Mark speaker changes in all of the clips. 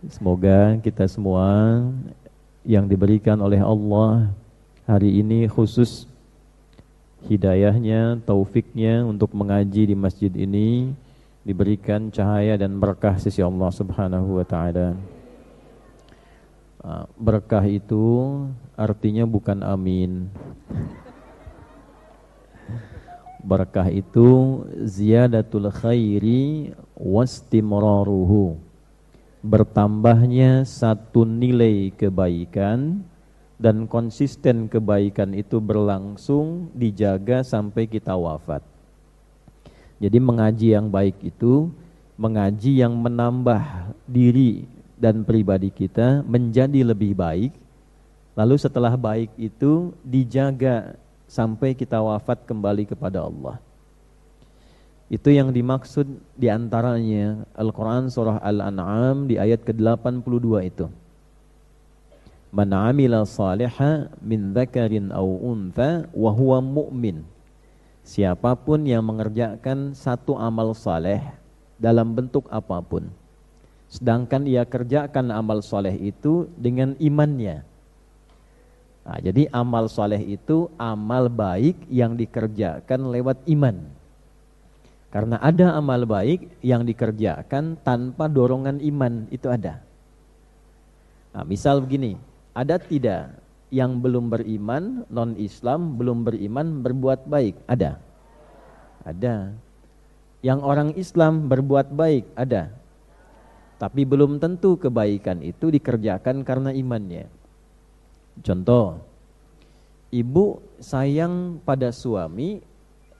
Speaker 1: Semoga kita semua yang diberikan oleh Allah hari ini khusus hidayahnya, taufiknya untuk mengaji di masjid ini diberikan cahaya dan berkah sisi Allah Subhanahu wa taala. Berkah itu artinya bukan amin. Berkah itu ziyadatul khairi wastimraruhu. Bertambahnya satu nilai kebaikan dan konsisten kebaikan itu berlangsung dijaga sampai kita wafat. Jadi mengaji yang baik itu mengaji yang menambah diri dan pribadi kita menjadi lebih baik. Lalu setelah baik itu dijaga sampai kita wafat kembali kepada Allah. Itu yang dimaksud diantaranya Al-Quran surah Al-An'am di ayat ke-82 itu. Man 'amila shalihan min dzakarin aw untha wa huwa mu'min. Siapapun yang mengerjakan satu amal saleh dalam bentuk apapun, sedangkan ia kerjakan amal saleh itu dengan imannya. Nah, jadi amal saleh itu amal baik yang dikerjakan lewat iman. Karena ada amal baik yang dikerjakan tanpa dorongan iman, itu ada. Nah, misal begini, ada tidak yang belum beriman, non-Islam, belum beriman berbuat baik? Ada. Ada. Yang orang Islam berbuat baik? Ada. Tapi belum tentu kebaikan itu dikerjakan karena imannya. Contoh, ibu sayang pada suami,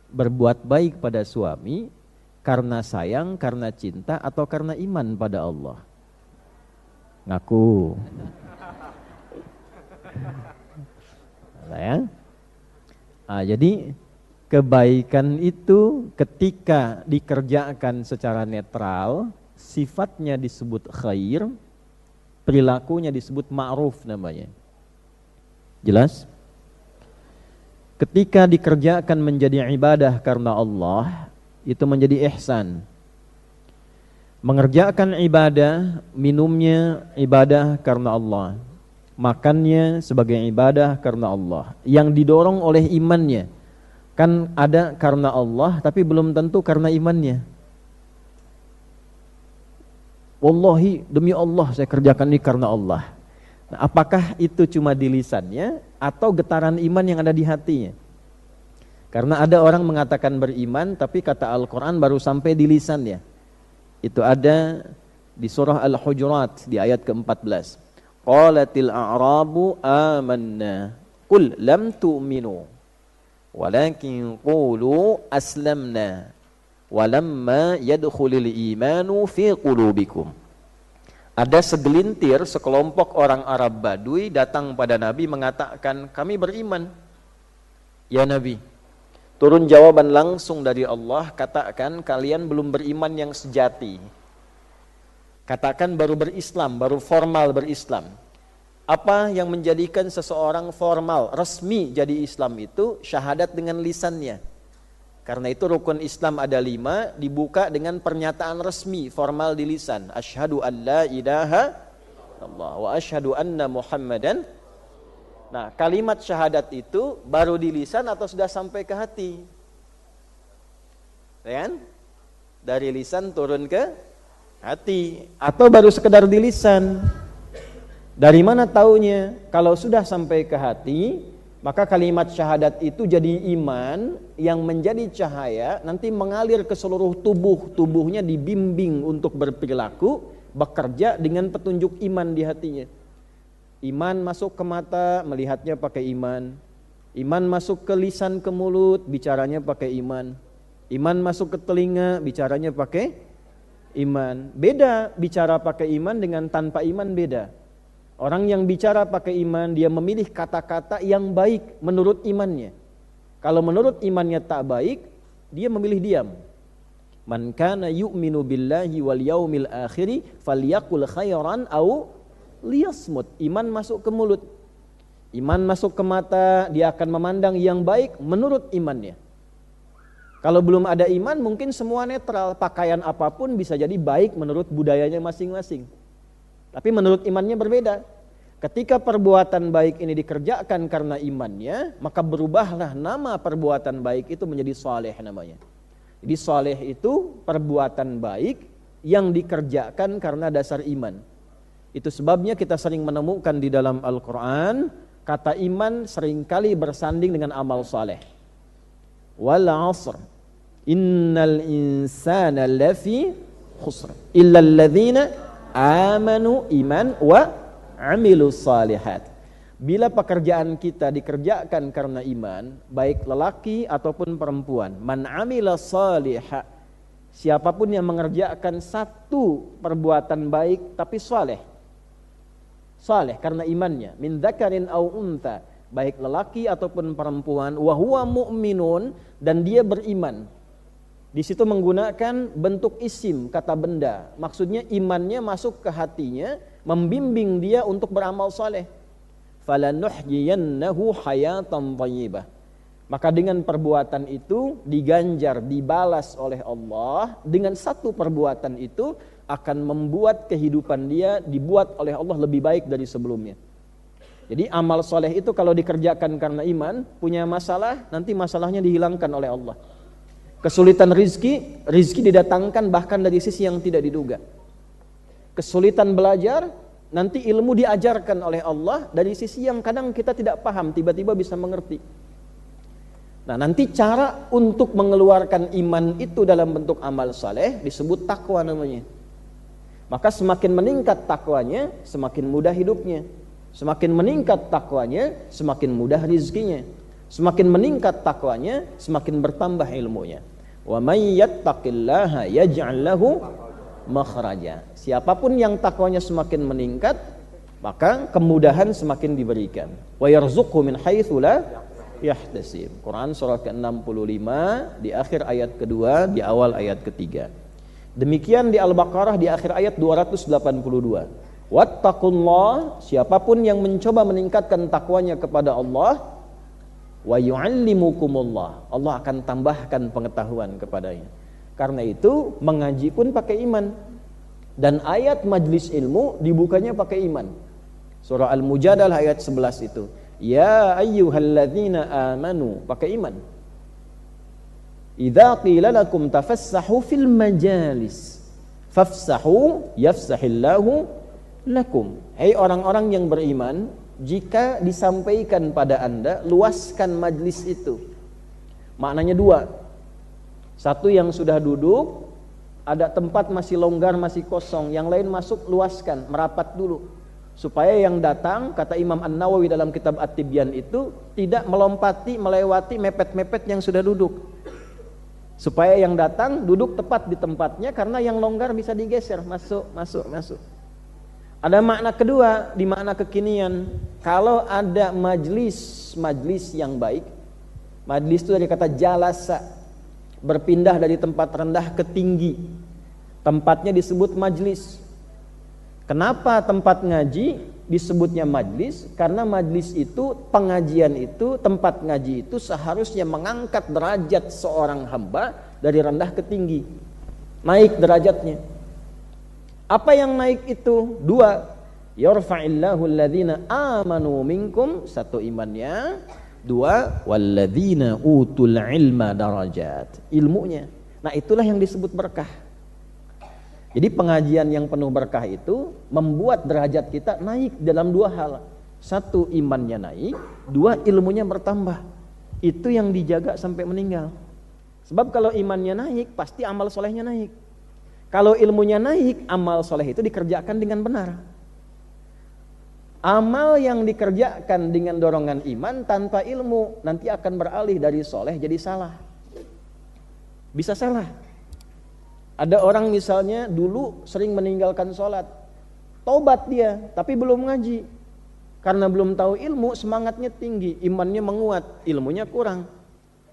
Speaker 1: berbuat baik pada suami karena sayang, karena cinta, atau karena iman pada Allah? Ngaku. Ya. Jadi kebaikan itu ketika dikerjakan secara netral, sifatnya disebut khair, perilakunya disebut ma'ruf namanya. Jelas? Ketika dikerjakan menjadi ibadah karena Allah, itu menjadi ihsan. Mengerjakan ibadah, minumnya ibadah karena Allah, makannya sebagai ibadah karena Allah, yang didorong oleh imannya. Kan ada karena Allah, tapi belum tentu karena imannya. Wallahi, demi Allah saya kerjakan ini karena Allah. Nah, apakah itu cuma di lisannya atau getaran iman yang ada di hatinya? Karena ada orang mengatakan beriman tapi kata Al-Quran baru sampai di lisannya. Itu ada di surah Al-Hujurat di ayat ke-14. Qalatil a'rabu amanna qul lam tu'minu walakin qulu aslamna walamma yadkhulul imanu fi qulubikum. Ada segelintir, sekelompok orang Arab Badui datang pada Nabi mengatakan, kami beriman. Ya Nabi, turun jawaban langsung dari Allah, katakan kalian belum beriman yang sejati. Katakan baru berislam, baru formal berislam. Apa yang menjadikan seseorang formal, resmi jadi Islam itu syahadat dengan lisannya. Karena itu rukun Islam ada 5, dibuka dengan pernyataan resmi, formal di lisan. Asyhadu an la ilaha illallah wa asyhadu anna Muhammadan. Nah, kalimat syahadat itu baru di lisan atau sudah sampai ke hati? Kan? Dari lisan turun ke hati atau baru sekedar di lisan? Dari mana taunya? Kalau sudah sampai ke hati, maka kalimat syahadat itu jadi iman yang menjadi cahaya, nanti mengalir ke seluruh tubuh, tubuhnya dibimbing untuk berperilaku, bekerja dengan petunjuk iman di hatinya. Iman masuk ke mata, melihatnya pakai iman. Iman masuk ke lisan, ke mulut, bicaranya pakai iman. Iman masuk ke telinga, bicaranya pakai iman. Beda bicara pakai iman dengan tanpa iman, beda. Orang yang bicara pakai iman, dia memilih kata-kata yang baik menurut imannya. Kalau menurut imannya tak baik, dia memilih diam. Man kana yu'minu billahi wal yaumil akhiri falyaqul khairan aw liyasmut. Iman masuk ke mulut. Iman masuk ke mata, dia akan memandang yang baik menurut imannya. Kalau belum ada iman, mungkin semua netral. Pakaian apapun bisa jadi baik menurut budayanya masing-masing.
Speaker 2: Tapi menurut imannya berbeda. Ketika perbuatan baik ini dikerjakan karena imannya, maka berubahlah nama perbuatan baik itu menjadi saleh namanya. Jadi saleh itu perbuatan baik yang dikerjakan karena dasar iman. Itu sebabnya kita sering menemukan di dalam Al-Quran, kata iman seringkali bersanding dengan amal saleh. Wal 'asr, innal insana lafi khusr, illa alladzina amanu iman wa amilus salihat. Bila pekerjaan kita dikerjakan karena iman, baik lelaki ataupun perempuan, man amila salihah, siapapun yang mengerjakan satu perbuatan baik tapi saleh karena imannya, min dzakarin au unta, baik lelaki ataupun perempuan, wa huwa mu'minun, dan dia beriman. Di situ menggunakan bentuk isim, kata benda. Maksudnya imannya masuk ke hatinya, membimbing dia untuk beramal saleh. Falanuhyiyannahu hayatan thayyibah. Maka dengan perbuatan itu diganjar, dibalas oleh Allah. Dengan satu perbuatan itu akan membuat kehidupan dia dibuat oleh Allah lebih baik dari sebelumnya. Jadi amal saleh itu kalau dikerjakan karena iman, punya masalah, nanti masalahnya dihilangkan oleh Allah. Kesulitan rizki didatangkan bahkan dari sisi yang tidak diduga. Kesulitan belajar, nanti ilmu diajarkan oleh Allah dari sisi yang kadang kita tidak paham, tiba-tiba bisa mengerti. Nah, nanti cara untuk mengeluarkan iman itu dalam bentuk amal saleh disebut takwa namanya. Maka semakin meningkat takwanya, semakin mudah hidupnya. Semakin meningkat takwanya, semakin mudah rizkinya. Semakin meningkat takwanya, semakin bertambah ilmunya. Wa may yattaqillaha yaj'al lahu makhraja. Siapapun yang takwanya semakin meningkat, maka kemudahan semakin diberikan. Wa yarzuqhu min haitsu la yahtasib. Quran surah ke-65 di akhir ayat kedua, di awal ayat ketiga. Demikian di Al-Baqarah di akhir ayat 282. Wattaqullah, siapapun yang mencoba meningkatkan takwanya kepada Allah, wa yu'allimukumullah, Allah akan tambahkan pengetahuan kepadanya. Karena itu mengaji pun pakai iman. Dan ayat majlis ilmu dibukanya pakai iman. Surah Al-Mujadalah ayat 11 itu. Ya ayyuhalladzina amanu, pakai iman. Idza qila lakum tafassahu fil majalis fafsahu yafsahillahu lakum. Hai orang-orang yang beriman, jika disampaikan pada Anda, luaskan majlis itu. Maknanya dua. Satu, yang sudah duduk, ada tempat masih longgar, masih kosong. Yang lain masuk, luaskan, merapat dulu. Supaya yang datang, kata Imam An-Nawawi dalam kitab At-Tibyan itu, tidak melompati, melewati, mepet-mepet yang sudah duduk. Supaya yang datang duduk tepat di tempatnya, karena yang longgar bisa digeser, masuk. Ada makna kedua, di makna kekinian. Kalau ada majlis yang baik, majlis itu dari kata jalasa, berpindah dari tempat rendah ke tinggi, tempatnya disebut majlis. Kenapa tempat ngaji disebutnya majlis? Karena majlis itu, pengajian itu, tempat ngaji itu seharusnya mengangkat derajat seorang hamba dari rendah ke tinggi, naik derajatnya. Apa yang naik itu? Dua, yarfa'illahu alladhina amanu minkum, satu imannya. Dua, walladzina utul ilma darajat, ilmunya. Nah, itulah yang disebut berkah. Jadi pengajian yang penuh berkah itu membuat derajat kita naik dalam dua hal. Satu, imannya naik. Dua, ilmunya bertambah. Itu yang dijaga sampai meninggal. Sebab kalau imannya naik, pasti amal solehnya naik. Kalau ilmunya naik, amal soleh itu dikerjakan dengan benar. Amal yang dikerjakan dengan dorongan iman tanpa ilmu nanti akan beralih dari soleh jadi salah. Bisa salah. Ada orang misalnya dulu sering meninggalkan sholat, taubat dia, tapi belum ngaji. Karena belum tahu ilmu, semangatnya tinggi, imannya menguat, ilmunya kurang.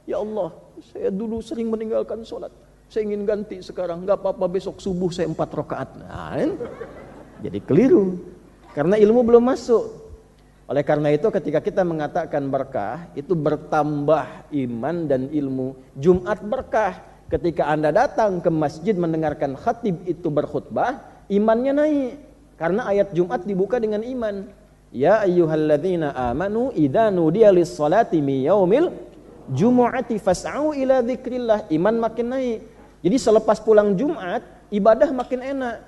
Speaker 2: Ya Allah, saya dulu sering meninggalkan sholat, saya ingin ganti sekarang, gak apa-apa besok subuh saya 4 rakaat. Nah, jadi keliru, karena ilmu belum masuk. Oleh karena itu ketika kita mengatakan berkah, itu bertambah iman dan ilmu. Jumat berkah. Ketika Anda datang ke masjid mendengarkan khatib itu berkhutbah, imannya naik. Karena ayat Jumat dibuka dengan iman. Ya ayyuhalladzina amanu idza nudiya lis-salati min yaumil jumu'ati fas'au ila dzikrillah. Iman makin naik. Jadi selepas pulang Jumat, ibadah makin enak.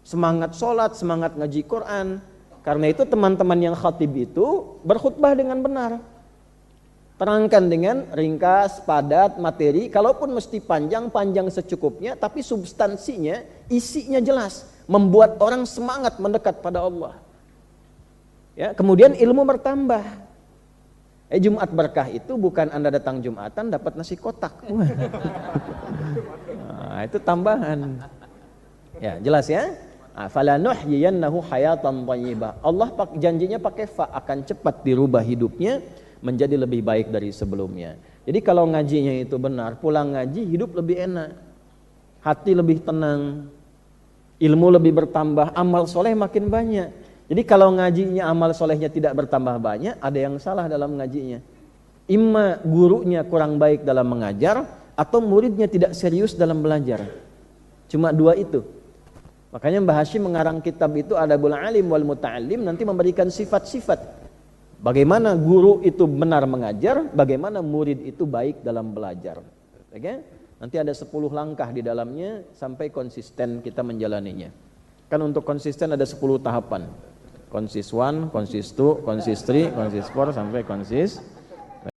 Speaker 2: Semangat sholat, semangat ngaji Quran. Karena itu teman-teman yang khatib itu berkhutbah dengan benar. Terangkan dengan ringkas, padat, materi. Kalaupun mesti panjang secukupnya, tapi substansinya, isinya jelas. Membuat orang semangat mendekat pada Allah. Ya, kemudian ilmu bertambah. Jumat berkah itu bukan Anda datang Jumatan dapat nasi kotak. Nah, itu tambahan. Ya, jelas ya? Fala nuhyiyannahu hayatan thayyibah. Allah janjinya pakai fa, akan cepat dirubah hidupnya menjadi lebih baik dari sebelumnya. Jadi kalau ngajinya itu benar, pulang ngaji hidup lebih enak. Hati lebih tenang. Ilmu lebih bertambah, amal soleh makin banyak. Jadi kalau ngajinya amal solehnya tidak bertambah banyak, ada yang salah dalam ngajinya. Imma gurunya kurang baik dalam mengajar, atau muridnya tidak serius dalam belajar. Cuma dua itu. Makanya Mbah Hashim mengarang kitab itu Adabul Alim wal Muta'allim, nanti memberikan sifat-sifat. Bagaimana guru itu benar mengajar, bagaimana murid itu baik dalam belajar. Oke? Nanti ada 10 langkah di dalamnya sampai konsisten kita menjalaninya. Kan untuk konsisten ada 10 tahapan. Konsis 1, konsis 2, konsis 3, konsis 4 sampai konsis